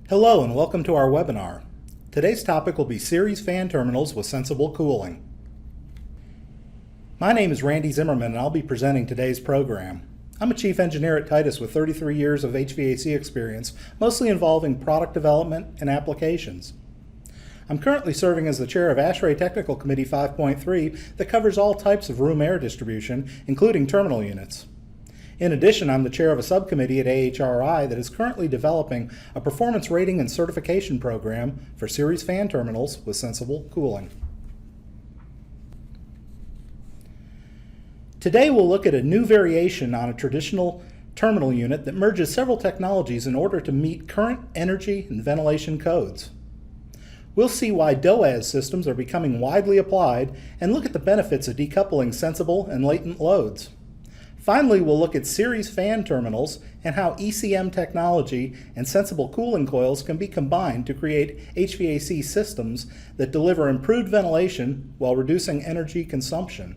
Hello and welcome to our webinar. Today's topic will be series fan terminals with sensible cooling. My name is Randy Zimmerman and I'll be presenting today's program. I'm a chief engineer at Titus with 33 years of HVAC experience, mostly involving product development and applications. I'm currently serving as the chair of ASHRAE Technical Committee 5.3 that covers all types of room air distribution, including terminal units. In addition, I'm the chair of a subcommittee at AHRI that is currently developing a performance rating and certification program for series fan terminals with sensible cooling. Today we'll look at a new variation on a traditional terminal unit that merges several technologies in order to meet current energy and ventilation codes. We'll see why DOAS systems are becoming widely applied and look at the benefits of decoupling sensible and latent loads. Finally, we'll look at series fan terminals and how ECM technology and sensible cooling coils can be combined to create HVAC systems that deliver improved ventilation while reducing energy consumption.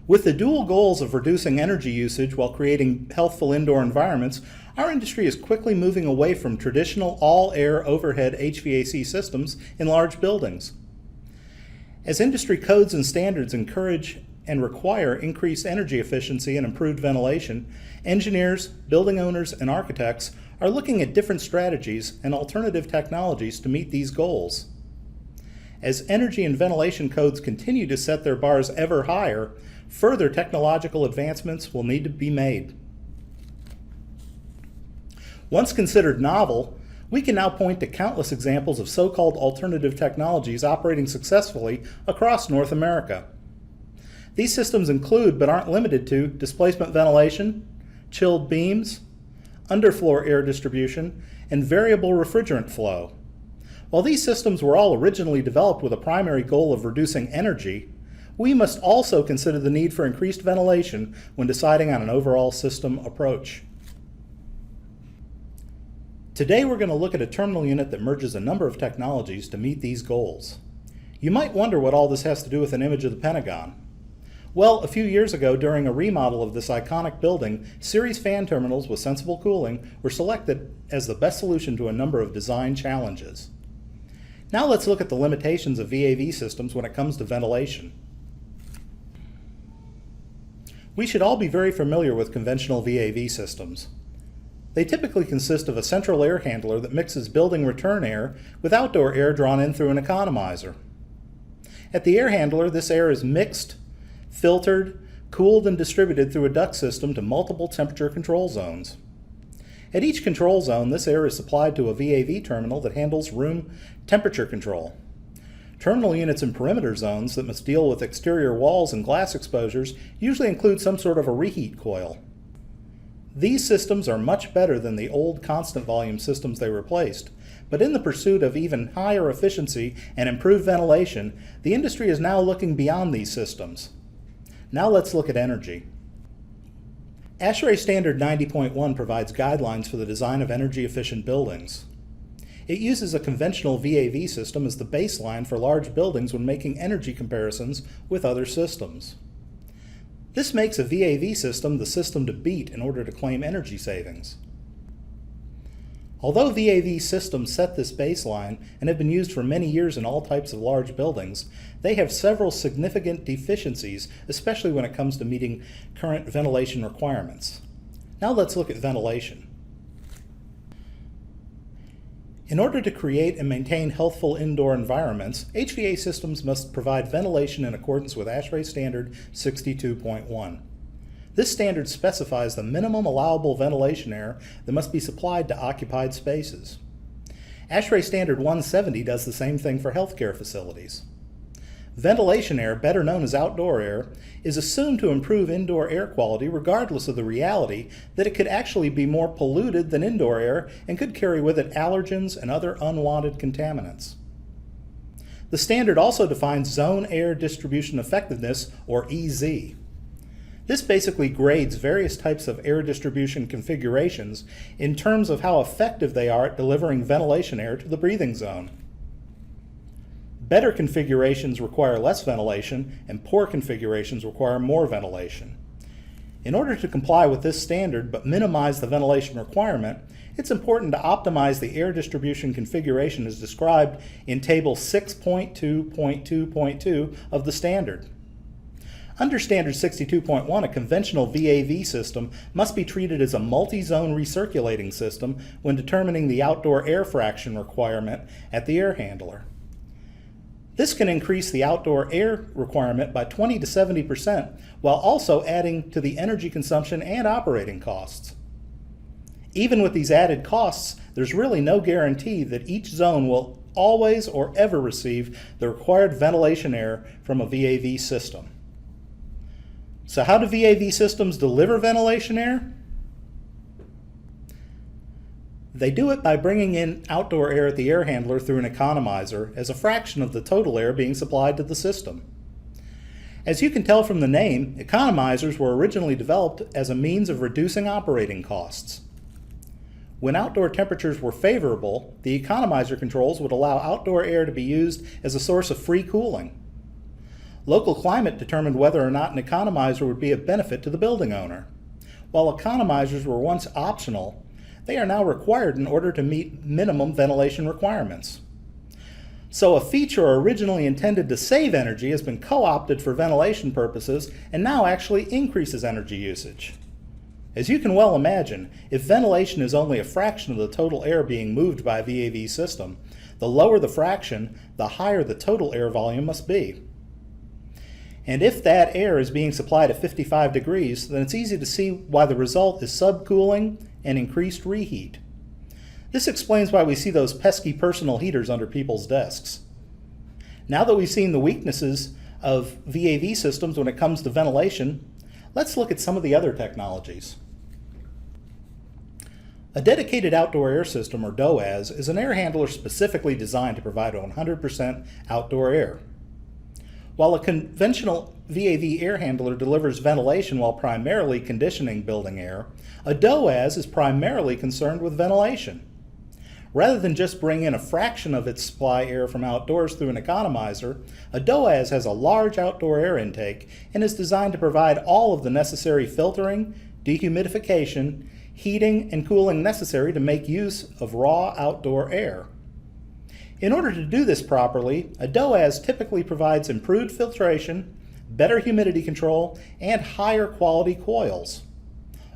With the dual goals of reducing energy usage while creating healthful indoor environments, our industry is quickly moving away from traditional all-air overhead HVAC systems in large buildings. As industry codes and standards encourage and require increased energy efficiency and improved ventilation, engineers, building owners, and architects are looking at different strategies and alternative technologies to meet these goals. As energy and ventilation codes continue to set their bars ever higher, further technological advancements will need to be made. Once considered novel, we can now point to countless examples of so-called alternative technologies operating successfully across North America. These systems include, but aren't limited to, displacement ventilation, chilled beams, underfloor air distribution, and variable refrigerant flow. While these systems were all originally developed with a primary goal of reducing energy, we must also consider the need for increased ventilation when deciding on an overall system approach. Today we're going to look at a terminal unit that merges a number of technologies to meet these goals. You might wonder what all this has to do with an image of the Pentagon. Well, a few years ago during a remodel of this iconic building, series fan terminals with sensible cooling were selected as the best solution to a number of design challenges. Now let's look at the limitations of VAV systems when it comes to ventilation. We should all be very familiar with conventional VAV systems. They typically consist of a central air handler that mixes building return air with outdoor air drawn in through an economizer. At the air handler, this air is mixed, filtered, cooled, and distributed through a duct system to multiple temperature control zones. At each control zone, this air is supplied to a VAV terminal that handles room temperature control. Terminal units in perimeter zones that must deal with exterior walls and glass exposures usually include some sort of a reheat coil. These systems are much better than the old constant volume systems they replaced, but in the pursuit of even higher efficiency and improved ventilation, the industry is now looking beyond these systems. Now let's look at energy. ASHRAE Standard 90.1 provides guidelines for the design of energy-efficient buildings. It uses a conventional VAV system as the baseline for large buildings when making energy comparisons with other systems. This makes a VAV system the system to beat in order to claim energy savings. Although VAV systems set this baseline and have been used for many years in all types of large buildings, they have several significant deficiencies, especially when it comes to meeting current ventilation requirements. Now let's look at ventilation. In order to create and maintain healthful indoor environments, HVAC systems must provide ventilation in accordance with ASHRAE Standard 62.1. This standard specifies the minimum allowable ventilation air that must be supplied to occupied spaces. ASHRAE Standard 170 does the same thing for healthcare facilities. Ventilation air, better known as outdoor air, is assumed to improve indoor air quality regardless of the reality that it could actually be more polluted than indoor air and could carry with it allergens and other unwanted contaminants. The standard also defines zone air distribution effectiveness, or EZ. This basically grades various types of air distribution configurations in terms of how effective they are at delivering ventilation air to the breathing zone. Better configurations require less ventilation, and poor configurations require more ventilation. In order to comply with this standard but minimize the ventilation requirement, it's important to optimize the air distribution configuration as described in Table 6.2.2.2 of the standard. Under Standard 62.1, a conventional VAV system must be treated as a multi-zone recirculating system when determining the outdoor air fraction requirement at the air handler. This can increase the outdoor air requirement by 20 to 70% while also adding to the energy consumption and operating costs. Even with these added costs, there's really no guarantee that each zone will always or ever receive the required ventilation air from a VAV system. So how do VAV systems deliver ventilation air? They do it by bringing in outdoor air at the air handler through an economizer as a fraction of the total air being supplied to the system. As you can tell from the name, economizers were originally developed as a means of reducing operating costs. When outdoor temperatures were favorable, the economizer controls would allow outdoor air to be used as a source of free cooling. Local climate determined whether or not an economizer would be of benefit to the building owner. While economizers were once optional, they are now required in order to meet minimum ventilation requirements. So a feature originally intended to save energy has been co-opted for ventilation purposes and now actually increases energy usage. As you can well imagine, if ventilation is only a fraction of the total air being moved by a VAV system, the lower the fraction, the higher the total air volume must be. And if that air is being supplied at 55 degrees, then it's easy to see why the result is subcooling and increased reheat. This explains why we see those pesky personal heaters under people's desks. Now that we've seen the weaknesses of VAV systems when it comes to ventilation, let's look at some of the other technologies. A dedicated outdoor air system, or DOAS, is an air handler specifically designed to provide 100% outdoor air. While a conventional VAV air handler delivers ventilation while primarily conditioning building air, a DOAS is primarily concerned with ventilation. Rather than just bring in a fraction of its supply air from outdoors through an economizer, a DOAS has a large outdoor air intake and is designed to provide all of the necessary filtering, dehumidification, heating, and cooling necessary to make use of raw outdoor air. In order to do this properly, a DOAS typically provides improved filtration, better humidity control, and higher quality coils.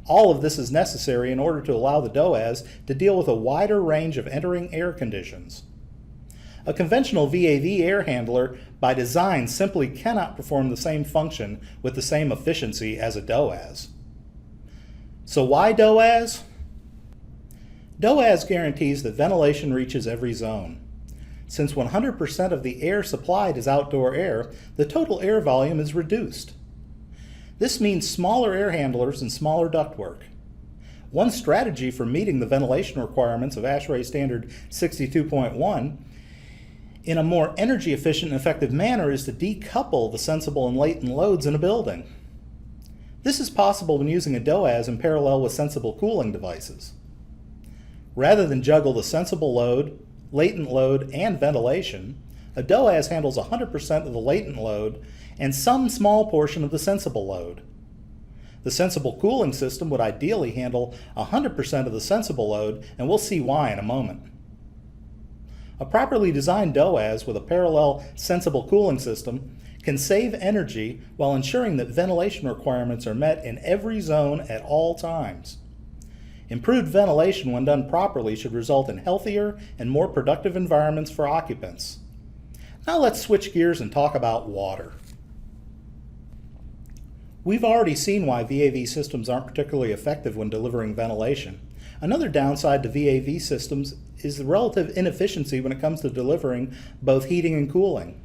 All of this is necessary in order to allow the DOAS to deal with a wider range of entering air conditions. A conventional VAV air handler, by design, simply cannot perform the same function with the same efficiency as a DOAS. So why DOAS? DOAS guarantees that ventilation reaches every zone. Since 100% of the air supplied is outdoor air, the total air volume is reduced. This means smaller air handlers and smaller ductwork. One strategy for meeting the ventilation requirements of ASHRAE Standard 62.1 in a more energy efficient and effective manner is to decouple the sensible and latent loads in a building. This is possible when using a DOAS in parallel with sensible cooling devices. Rather than juggle the sensible load, latent load, and ventilation, a DOAS handles 100% of the latent load and some small portion of the sensible load. The sensible cooling system would ideally handle 100% of the sensible load, and we'll see why in a moment. A properly designed DOAS with a parallel sensible cooling system can save energy while ensuring that ventilation requirements are met in every zone at all times. Improved ventilation, when done properly, should result in healthier and more productive environments for occupants. Now let's switch gears and talk about water. We've already seen why VAV systems aren't particularly effective when delivering ventilation. Another downside to VAV systems is the relative inefficiency when it comes to delivering both heating and cooling.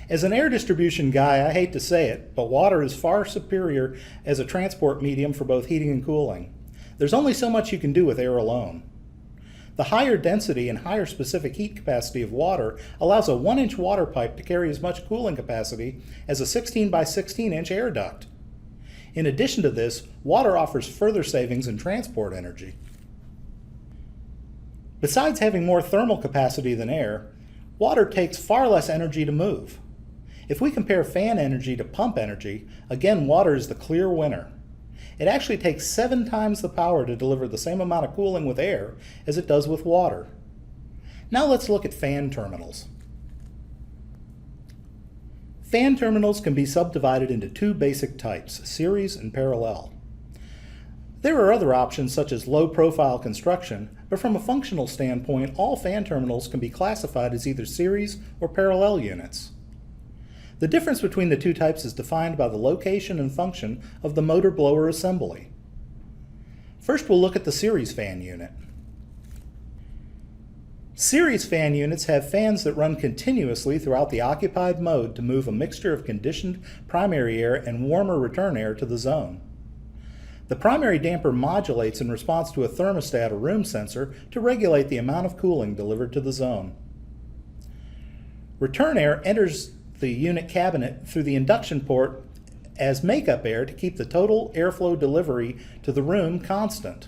As an air distribution guy, I hate to say it, but water is far superior as a transport medium for both heating and cooling. There's only so much you can do with air alone. The higher density and higher specific heat capacity of water allows a 1-inch water pipe to carry as much cooling capacity as a 16 by 16-inch air duct. In addition to this, water offers further savings in transport energy. Besides having more thermal capacity than air, water takes far less energy to move. If we compare fan energy to pump energy, again water is the clear winner. It actually takes 7 times the power to deliver the same amount of cooling with air as it does with water. Now let's look at fan terminals. Fan terminals can be subdivided into 2 basic types, series and parallel. There are other options such as low-profile construction, but from a functional standpoint, all fan terminals can be classified as either series or parallel units. The difference between the 2 types is defined by the location and function of the motor blower assembly. First, we'll look at the series fan unit. Series fan units have fans that run continuously throughout the occupied mode to move a mixture of conditioned primary air and warmer return air to the zone. The primary damper modulates in response to a thermostat or room sensor to regulate the amount of cooling delivered to the zone. Return air enters the unit cabinet through the induction port as makeup air to keep the total airflow delivery to the room constant.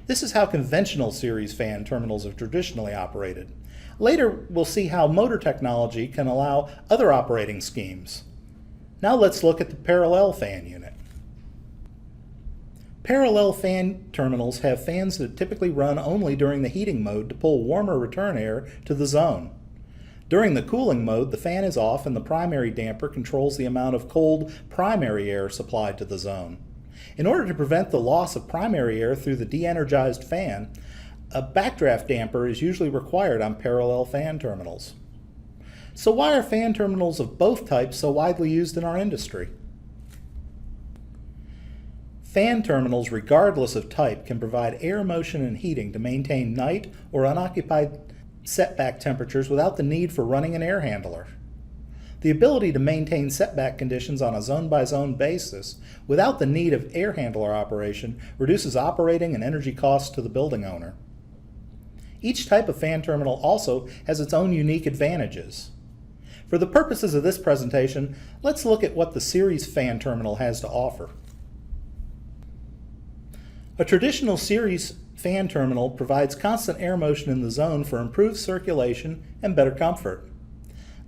This is how conventional series fan terminals have traditionally operated. Later, we'll see how motor technology can allow other operating schemes. Now let's look at the parallel fan unit. Parallel fan terminals have fans that typically run only during the heating mode to pull warmer return air to the zone. During the cooling mode, the fan is off and the primary damper controls the amount of cold primary air supplied to the zone. In order to prevent the loss of primary air through the de-energized fan, a backdraft damper is usually required on parallel fan terminals. So why are fan terminals of both types so widely used in our industry? Fan terminals, regardless of type, can provide air motion and heating to maintain night or unoccupied setback temperatures without the need for running an air handler. The ability to maintain setback conditions on a zone-by-zone basis without the need of air handler operation reduces operating and energy costs to the building owner. Each type of fan terminal also has its own unique advantages. For the purposes of this presentation, let's look at what the series fan terminal has to offer. A traditional series fan terminal provides constant air motion in the zone for improved circulation and better comfort.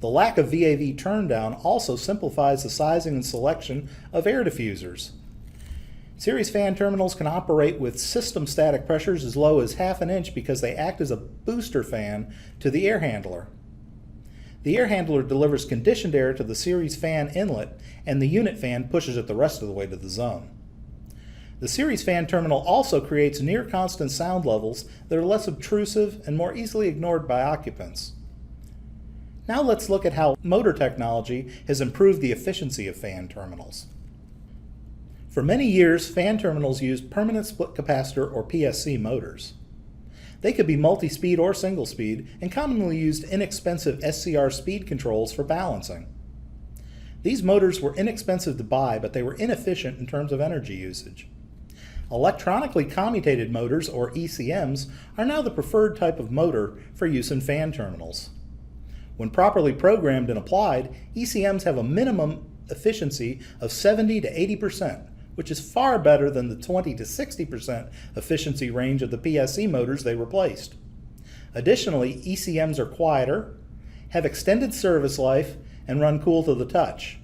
The lack of VAV turndown also simplifies the sizing and selection of air diffusers. Series fan terminals can operate with system static pressures as low as ½ inch because they act as a booster fan to the air handler. The air handler delivers conditioned air to the series fan inlet, and the unit fan pushes it the rest of the way to the zone. The series fan terminal also creates near constant sound levels that are less obtrusive and more easily ignored by occupants. Now let's look at how motor technology has improved the efficiency of fan terminals. For many years, fan terminals used permanent split capacitor or PSC motors. They could be multi-speed or single-speed and commonly used inexpensive SCR speed controls for balancing. These motors were inexpensive to buy, but they were inefficient in terms of energy usage. Electronically commutated motors, or ECMs, are now the preferred type of motor for use in fan terminals. When properly programmed and applied, ECMs have a minimum efficiency of 70 to 80%, which is far better than the 20 to 60% efficiency range of the PSC motors they replaced. Additionally, ECMs are quieter, have extended service life, and run cool to the touch.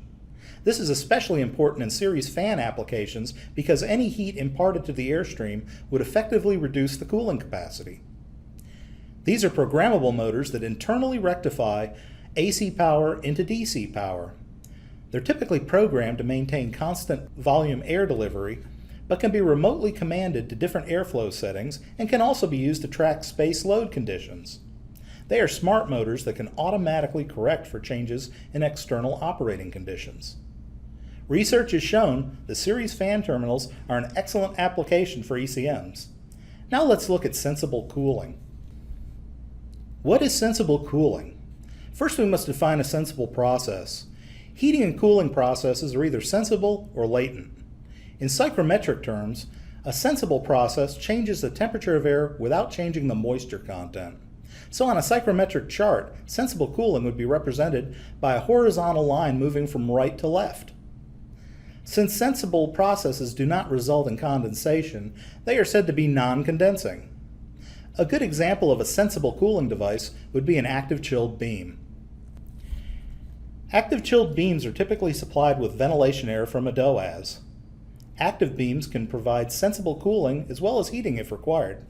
This is especially important in series fan applications because any heat imparted to the airstream would effectively reduce the cooling capacity. These are programmable motors that internally rectify AC power into DC power. They're typically programmed to maintain constant volume air delivery, but can be remotely commanded to different airflow settings and can also be used to track space load conditions. They are smart motors that can automatically correct for changes in external operating conditions. Research has shown that series fan terminals are an excellent application for ECMs. Now let's look at sensible cooling. What is sensible cooling? First, we must define a sensible process. Heating and cooling processes are either sensible or latent. In psychrometric terms, a sensible process changes the temperature of air without changing the moisture content. So on a psychrometric chart, sensible cooling would be represented by a horizontal line moving from right to left. Since sensible processes do not result in condensation, they are said to be non-condensing. A good example of a sensible cooling device would be an active chilled beam. Active chilled beams are typically supplied with ventilation air from a DOAS. Active beams can provide sensible cooling as well as heating if required.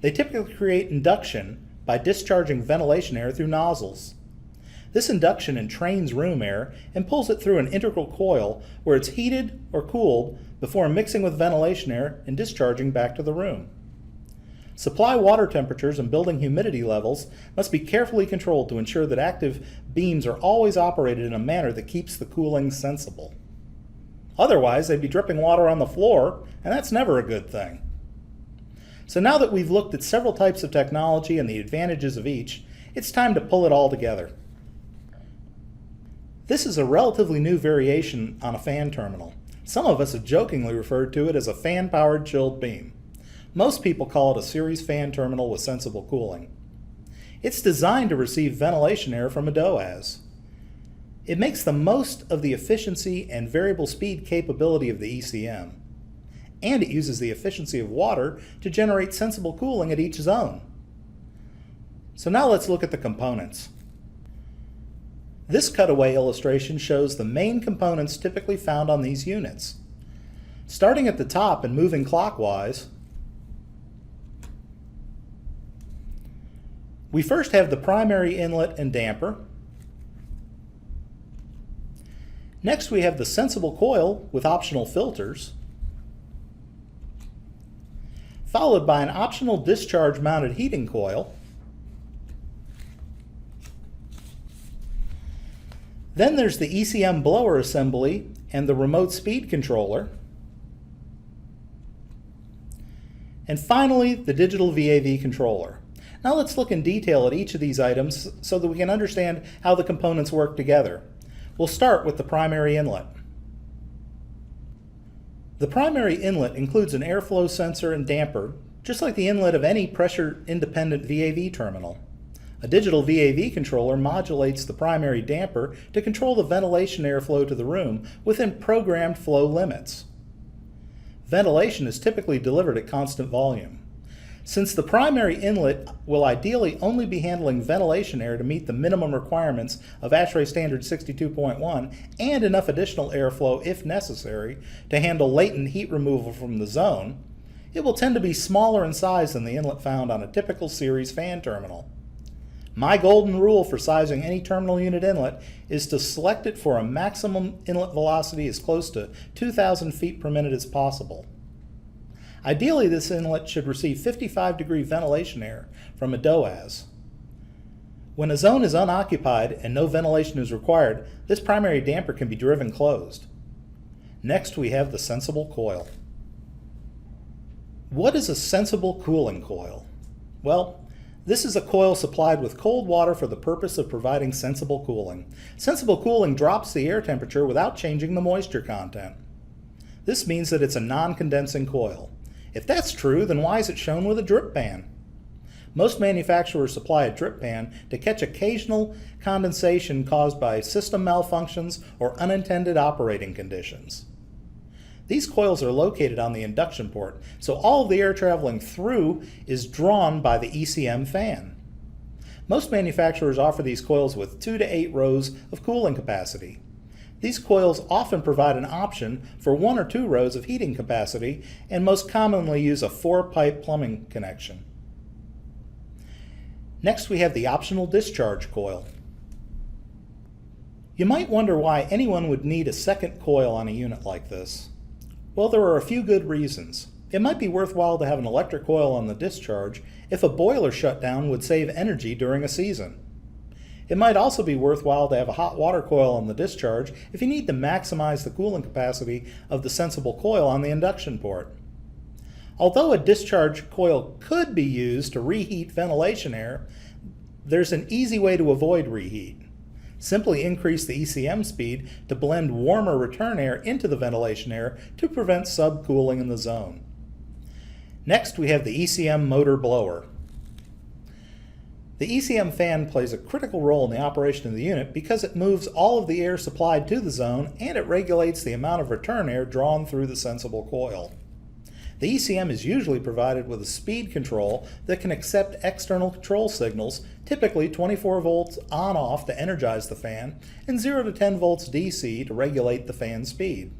They typically create induction by discharging ventilation air through nozzles. This induction entrains room air and pulls it through an integral coil where it's heated or cooled before mixing with ventilation air and discharging back to the room. Supply water temperatures and building humidity levels must be carefully controlled to ensure that active beams are always operated in a manner that keeps the cooling sensible. Otherwise, they'd be dripping water on the floor, and that's never a good thing. So now that we've looked at several types of technology and the advantages of each, it's time to pull it all together. This is a relatively new variation on a fan terminal. Some of us have jokingly referred to it as a fan-powered chilled beam. Most people call it a series fan terminal with sensible cooling. It's designed to receive ventilation air from a DOAS. It makes the most of the efficiency and variable speed capability of the ECM. And it uses the efficiency of water to generate sensible cooling at each zone. So now let's look at the components. This cutaway illustration shows the main components typically found on these units. Starting at the top and moving clockwise, we first have the primary inlet and damper. Next we have the sensible coil with optional filters, followed by an optional discharge mounted heating coil. Then there's the ECM blower assembly and the remote speed controller. And finally, the digital VAV controller. Now let's look in detail at each of these items so that we can understand how the components work together. We'll start with the primary inlet. The primary inlet includes an airflow sensor and damper, just like the inlet of any pressure-independent VAV terminal. A digital VAV controller modulates the primary damper to control the ventilation airflow to the room within programmed flow limits. Ventilation is typically delivered at constant volume. Since the primary inlet will ideally only be handling ventilation air to meet the minimum requirements of ASHRAE Standard 62.1 and enough additional airflow if necessary to handle latent heat removal from the zone, it will tend to be smaller in size than the inlet found on a typical series fan terminal. My golden rule for sizing any terminal unit inlet is to select it for a maximum inlet velocity as close to 2,000 feet per minute as possible. Ideally, this inlet should receive 55-degree ventilation air from a DOAS. When a zone is unoccupied and no ventilation is required, this primary damper can be driven closed. Next, we have the sensible coil. What is a sensible cooling coil? Well, this is a coil supplied with cold water for the purpose of providing sensible cooling. Sensible cooling drops the air temperature without changing the moisture content. This means that it's a non-condensing coil. If that's true, then why is it shown with a drip pan? Most manufacturers supply a drip pan to catch occasional condensation caused by system malfunctions or unintended operating conditions. These coils are located on the induction port, so all of the air traveling through is drawn by the ECM fan. Most manufacturers offer these coils with 2 to 8 rows of cooling capacity. These coils often provide an option for 1 or 2 rows of heating capacity and most commonly use a 4-pipe plumbing connection. Next, we have the optional discharge coil. You might wonder why anyone would need a second coil on a unit like this. Well, there are a few good reasons. It might be worthwhile to have an electric coil on the discharge if a boiler shutdown would save energy during a season. It might also be worthwhile to have a hot water coil on the discharge if you need to maximize the cooling capacity of the sensible coil on the induction port. Although a discharge coil could be used to reheat ventilation air, there's an easy way to avoid reheat. Simply increase the ECM speed to blend warmer return air into the ventilation air to prevent subcooling in the zone. Next, we have the ECM motor blower. The ECM fan plays a critical role in the operation of the unit because it moves all of the air supplied to the zone and it regulates the amount of return air drawn through the sensible coil. The ECM is usually provided with a speed control that can accept external control signals, typically 24 volts on-off to energize the fan and 0 to 10 volts DC to regulate the fan speed.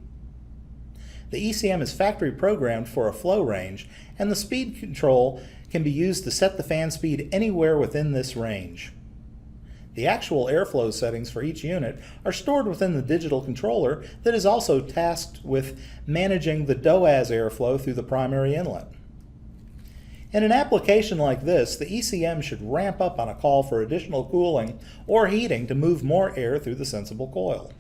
The ECM is factory programmed for a flow range, and the speed control can be used to set the fan speed anywhere within this range. The actual airflow settings for each unit are stored within the digital controller that is also tasked with managing the DOAS airflow through the primary inlet. In an application like this, the ECM should ramp up on a call for additional cooling or heating to move more air through the sensible coil.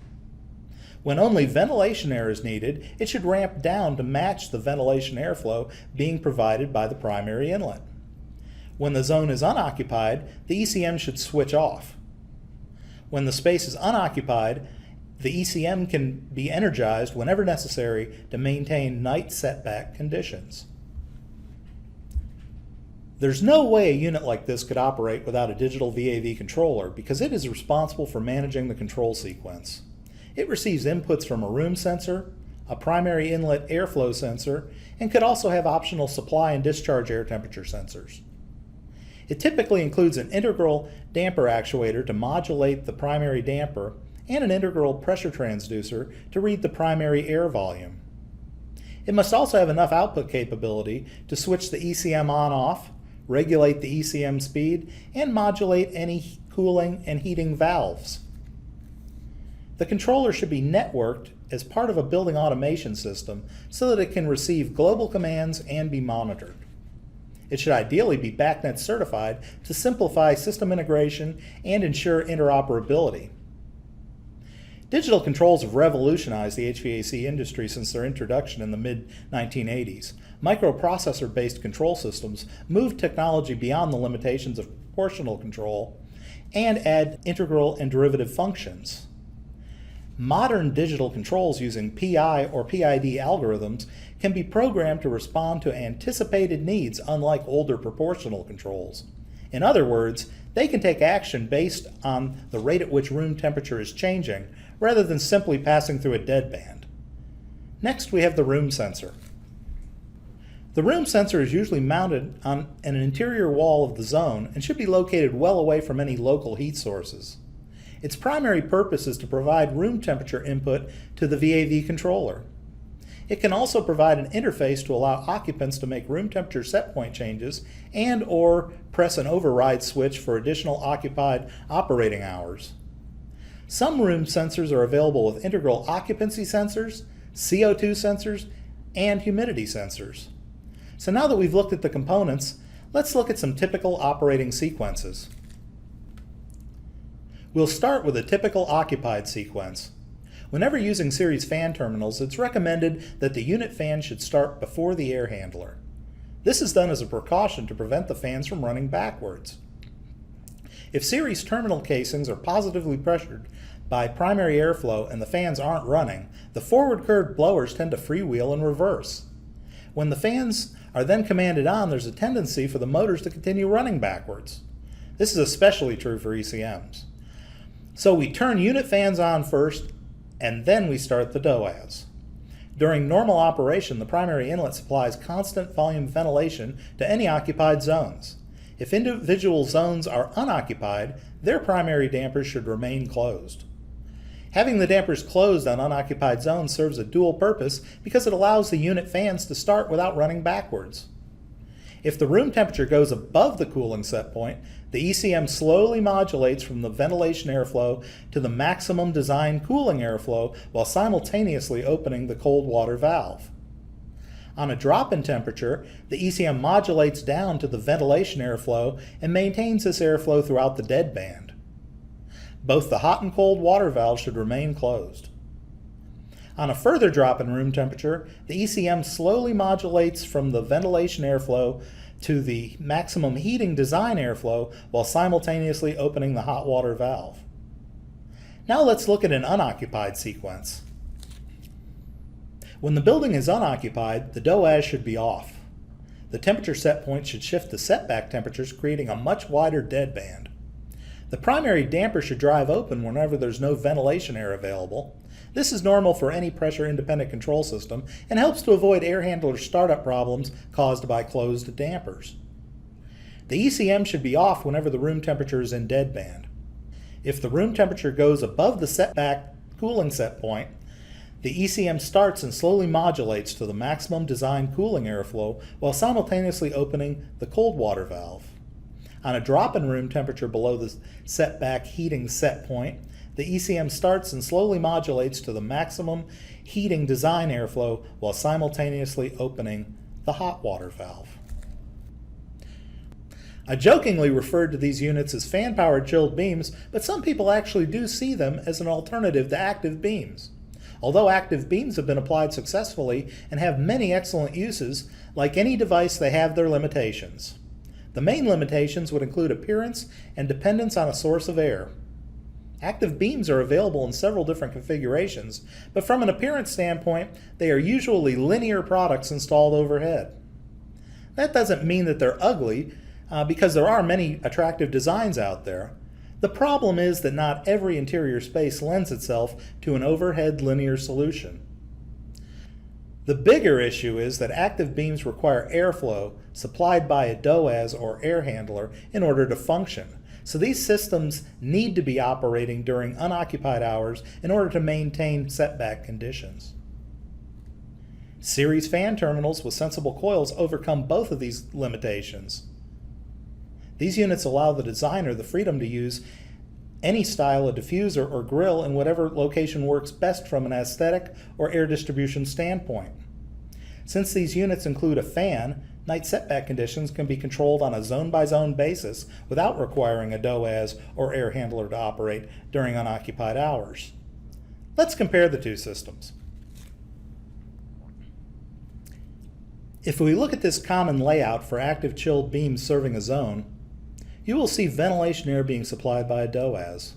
When only ventilation air is needed, it should ramp down to match the ventilation airflow being provided by the primary inlet. When the zone is unoccupied, the ECM should switch off. When the space is unoccupied, the ECM can be energized whenever necessary to maintain night setback conditions. There's no way a unit like this could operate without a digital VAV controller because it is responsible for managing the control sequence. It receives inputs from a room sensor, a primary inlet airflow sensor, and could also have optional supply and discharge air temperature sensors. It typically includes an integral damper actuator to modulate the primary damper and an integral pressure transducer to read the primary air volume. It must also have enough output capability to switch the ECM on-off, regulate the ECM speed, and modulate any cooling and heating valves. The controller should be networked as part of a building automation system so that it can receive global commands and be monitored. It should ideally be BACnet certified to simplify system integration and ensure interoperability. Digital controls have revolutionized the HVAC industry since their introduction in the mid-1980s. Microprocessor-based control systems move technology beyond the limitations of proportional control and add integral and derivative functions. Modern digital controls using PI or PID algorithms can be programmed to respond to anticipated needs, unlike older proportional controls. In other words, they can take action based on the rate at which room temperature is changing, rather than simply passing through a deadband. Next, we have the room sensor. The room sensor is usually mounted on an interior wall of the zone and should be located well away from any local heat sources. Its primary purpose is to provide room temperature input to the VAV controller. It can also provide an interface to allow occupants to make room temperature set point changes and/or press an override switch for additional occupied operating hours. Some room sensors are available with integral occupancy sensors, CO2 sensors, and humidity sensors. So now that we've looked at the components, let's look at some typical operating sequences. We'll start with a typical occupied sequence. Whenever using series fan terminals, it's recommended that the unit fan should start before the air handler. This is done as a precaution to prevent the fans from running backwards. If series terminal casings are positively pressured by primary airflow and the fans aren't running, the forward curved blowers tend to freewheel and reverse. When the fans are then commanded on, there's a tendency for the motors to continue running backwards. This is especially true for ECMs. So we turn unit fans on first, and then we start the DOAS. During normal operation, the primary inlet supplies constant volume ventilation to any occupied zones. If individual zones are unoccupied, their primary dampers should remain closed. Having the dampers closed on unoccupied zones serves a dual purpose because it allows the unit fans to start without running backwards. If the room temperature goes above the cooling set point, the ECM slowly modulates from the ventilation airflow to the maximum design cooling airflow while simultaneously opening the cold water valve. On a drop in temperature, the ECM modulates down to the ventilation airflow and maintains this airflow throughout the deadband. Both the hot and cold water valves should remain closed. On a further drop in room temperature, the ECM slowly modulates from the ventilation airflow to the maximum heating design airflow while simultaneously opening the hot water valve. Now let's look at an unoccupied sequence. When the building is unoccupied, the DOAS should be off. The temperature set point should shift to setback temperatures, creating a much wider deadband. The primary damper should drive open whenever there's no ventilation air available. This is normal for any pressure-independent control system and helps to avoid air handler startup problems caused by closed dampers. The ECM should be off whenever the room temperature is in deadband. If the room temperature goes above the setback cooling set point, The ECM starts and slowly modulates to the maximum design cooling airflow while simultaneously opening the cold water valve. On a drop in room temperature below the setback heating set point, the ECM starts and slowly modulates to the maximum heating design airflow while simultaneously opening the hot water valve. I jokingly referred to these units as fan-powered chilled beams, but some people actually do see them as an alternative to active beams. Although active beams have been applied successfully and have many excellent uses, like any device they have their limitations. The main limitations would include appearance and dependence on a source of air. Active beams are available in several different configurations, but from an appearance standpoint, they are usually linear products installed overhead. That doesn't mean that they're ugly, because there are many attractive designs out there. The problem is that not every interior space lends itself to an overhead linear solution. The bigger issue is that active beams require airflow supplied by a DOAS or air handler in order to function. So these systems need to be operating during unoccupied hours in order to maintain setback conditions. Series fan terminals with sensible coils overcome both of these limitations. These units allow the designer the freedom to use any style of diffuser or grill in whatever location works best from an aesthetic or air distribution standpoint. Since these units include a fan, night setback conditions can be controlled on a zone-by-zone basis without requiring a DOAS or air handler to operate during unoccupied hours. Let's compare the two systems. If we look at this common layout for active chilled beams serving a zone, you will see ventilation air being supplied by a DOAS.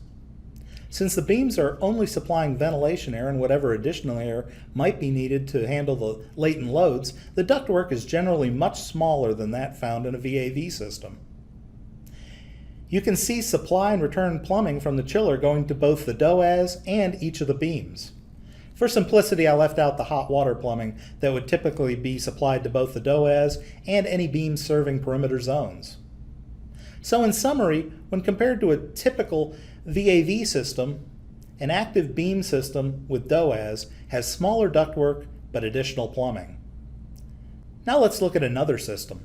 Since the beams are only supplying ventilation air and whatever additional air might be needed to handle the latent loads, the ductwork is generally much smaller than that found in a VAV system. You can see supply and return plumbing from the chiller going to both the DOAS and each of the beams. For simplicity, I left out the hot water plumbing that would typically be supplied to both the DOAS and any beams serving perimeter zones. So in summary, when compared to a typical VAV system, an active beam system with DOAS has smaller ductwork but additional plumbing. Now let's look at another system.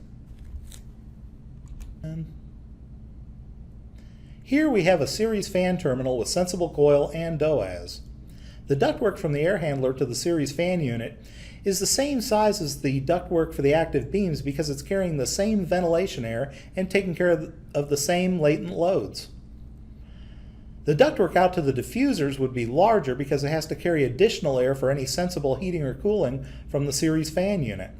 Here we have a series fan terminal with sensible coil and DOAS. The ductwork from the air handler to the series fan unit is the same size as the ductwork for the active beams because it's carrying the same ventilation air and taking care of the same latent loads. The ductwork out to the diffusers would be larger because it has to carry additional air for any sensible heating or cooling from the series fan unit.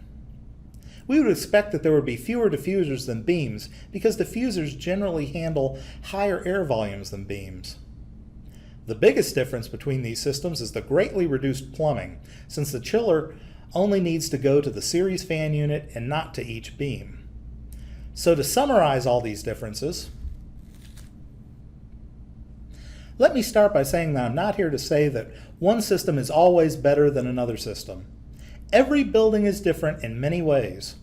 We would expect that there would be fewer diffusers than beams because diffusers generally handle higher air volumes than beams. The biggest difference between these systems is the greatly reduced plumbing, since the chiller only needs to go to the series fan unit and not to each beam. So to summarize all these differences, let me start by saying that I'm not here to say that one system is always better than another system. Every building is different in many ways.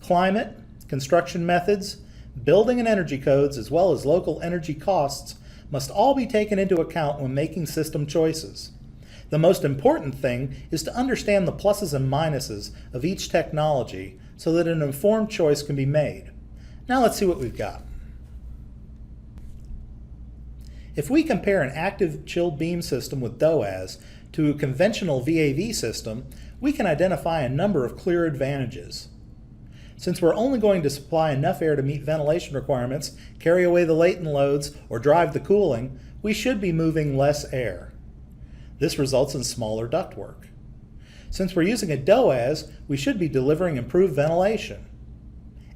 Climate, construction methods, building and energy codes, as well as local energy costs must all be taken into account when making system choices. The most important thing is to understand the pluses and minuses of each technology so that an informed choice can be made. Now let's see what we've got. If we compare an active chilled beam system with DOAS to a conventional VAV system, we can identify a number of clear advantages. Since we're only going to supply enough air to meet ventilation requirements, carry away the latent loads, or drive the cooling, we should be moving less air. This results in smaller ductwork. Since we're using a DOAS, we should be delivering improved ventilation.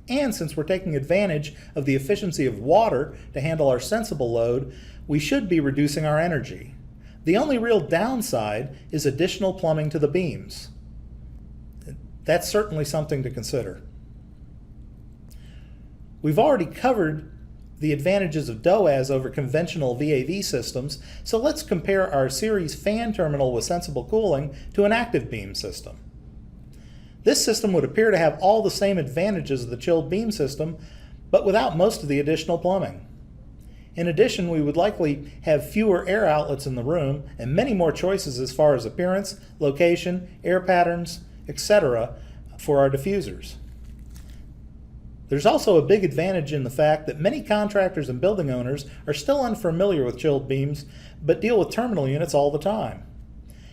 And since we're taking advantage of the efficiency of water to handle our sensible load, we should be reducing our energy. The only real downside is additional plumbing to the beams. That's certainly something to consider. We've already covered the advantages of DOAS over conventional VAV systems, so let's compare our series fan terminal with sensible cooling to an active beam system. This system would appear to have all the same advantages of the chilled beam system, but without most of the additional plumbing. In addition, we would likely have fewer air outlets in the room and many more choices as far as appearance, location, air patterns, etc. for our diffusers. There's also a big advantage in the fact that many contractors and building owners are still unfamiliar with chilled beams, but deal with terminal units all the time.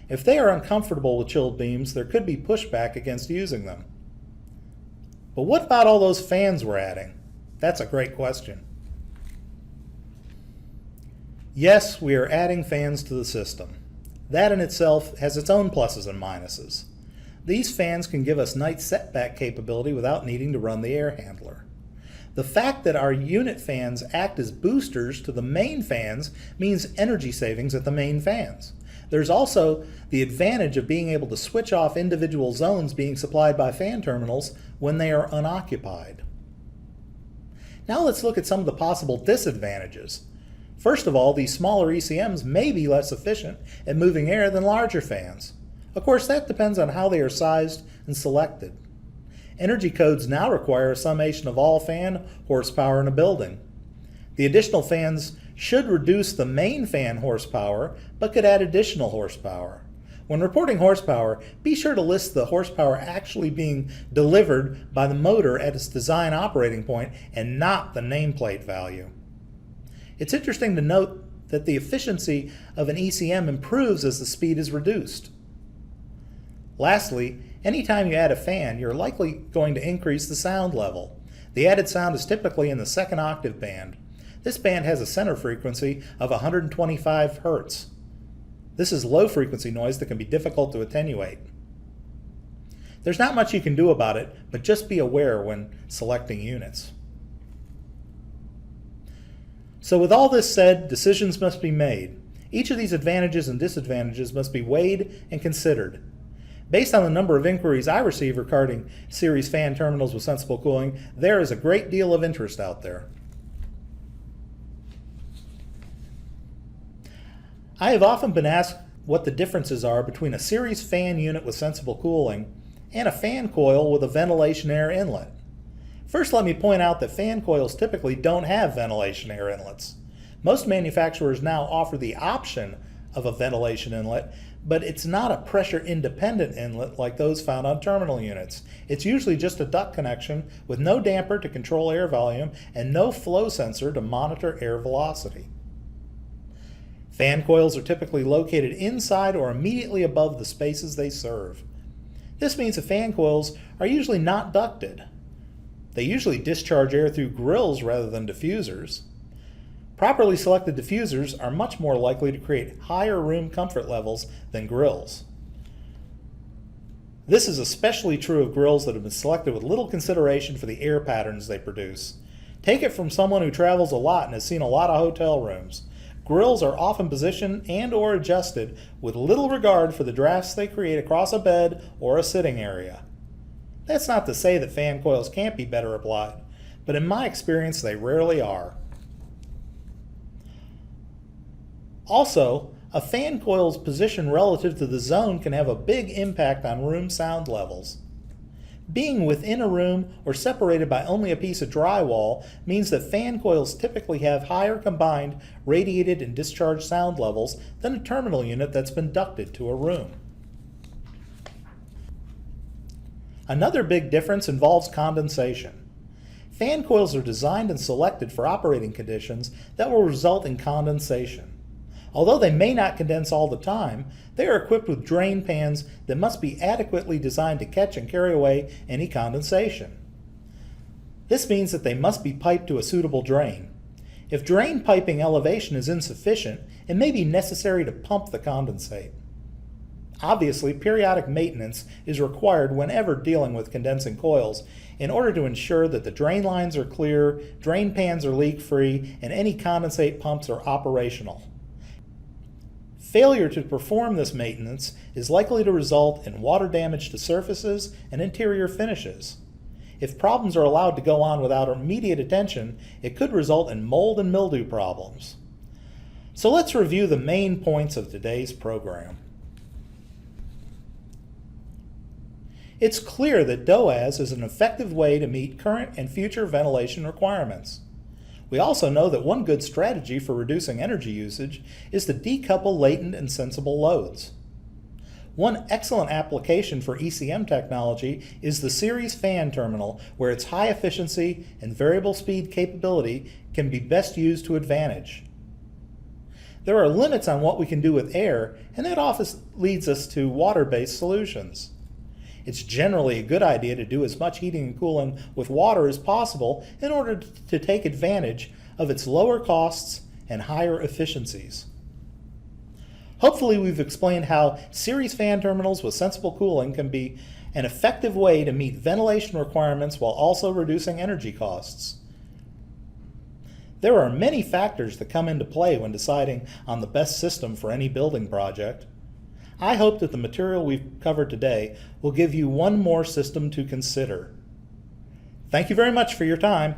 If they are uncomfortable with chilled beams, there could be pushback against using them. But what about all those fans we're adding? That's a great question. Yes, we are adding fans to the system. That in itself has its own pluses and minuses. These fans can give us night setback capability without needing to run the air handler. The fact that our unit fans act as boosters to the main fans means energy savings at the main fans. There's also the advantage of being able to switch off individual zones being supplied by fan terminals when they are unoccupied. Now let's look at some of the possible disadvantages. First of all, these smaller ECMs may be less efficient at moving air than larger fans. Of course, that depends on how they are sized and selected. Energy codes now require a summation of all fan horsepower in a building. The additional fans should reduce the main fan horsepower, but could add additional horsepower. When reporting horsepower, be sure to list the horsepower actually being delivered by the motor at its design operating point and not the nameplate value. It's interesting to note that the efficiency of an ECM improves as the speed is reduced. Lastly, anytime you add a fan, you're likely going to increase the sound level. The added sound is typically in the second octave band. This band has a center frequency of 125 Hz. This is low frequency noise that can be difficult to attenuate. There's not much you can do about it, but just be aware when selecting units. So with all this said, decisions must be made. Each of these advantages and disadvantages must be weighed and considered. Based on the number of inquiries I receive regarding series fan terminals with sensible cooling, there is a great deal of interest out there. I have often been asked what the differences are between a series fan unit with sensible cooling and a fan coil with a ventilation air inlet. First, let me point out that fan coils typically don't have ventilation air inlets. Most manufacturers now offer the option of a ventilation inlet, but it's not a pressure-independent inlet like those found on terminal units. It's usually just a duct connection with no damper to control air volume and no flow sensor to monitor air velocity. Fan coils are typically located inside or immediately above the spaces they serve. This means that fan coils are usually not ducted. They usually discharge air through grills rather than diffusers. Properly selected diffusers are much more likely to create higher room comfort levels than grills. This is especially true of grills that have been selected with little consideration for the air patterns they produce. Take it from someone who travels a lot and has seen a lot of hotel rooms. Grills are often positioned and or adjusted with little regard for the drafts they create across a bed or a sitting area. That's not to say that fan coils can't be better applied, but in my experience they rarely are. Also, a fan coil's position relative to the zone can have a big impact on room sound levels. Being within a room or separated by only a piece of drywall means that fan coils typically have higher combined radiated and discharged sound levels than a terminal unit that's been ducted to a room. Another big difference involves condensation. Fan coils are designed and selected for operating conditions that will result in condensation. Although they may not condense all the time, they are equipped with drain pans that must be adequately designed to catch and carry away any condensation. This means that they must be piped to a suitable drain. If drain piping elevation is insufficient, it may be necessary to pump the condensate. Obviously, periodic maintenance is required whenever dealing with condensing coils in order to ensure that the drain lines are clear, drain pans are leak-free, and any condensate pumps are operational. Failure to perform this maintenance is likely to result in water damage to surfaces and interior finishes. If problems are allowed to go on without immediate attention, it could result in mold and mildew problems. So let's review the main points of today's program. It's clear that DOAS is an effective way to meet current and future ventilation requirements. We also know that one good strategy for reducing energy usage is to decouple latent and sensible loads. One excellent application for ECM technology is the series fan terminal, where its high efficiency and variable speed capability can be best used to advantage. There are limits on what we can do with air, and that often leads us to water-based solutions. It's generally a good idea to do as much heating and cooling with water as possible in order to take advantage of its lower costs and higher efficiencies. Hopefully we've explained how series fan terminals with sensible cooling can be an effective way to meet ventilation requirements while also reducing energy costs. There are many factors that come into play when deciding on the best system for any building project. I hope that the material we've covered today will give you one more system to consider. Thank you very much for your time.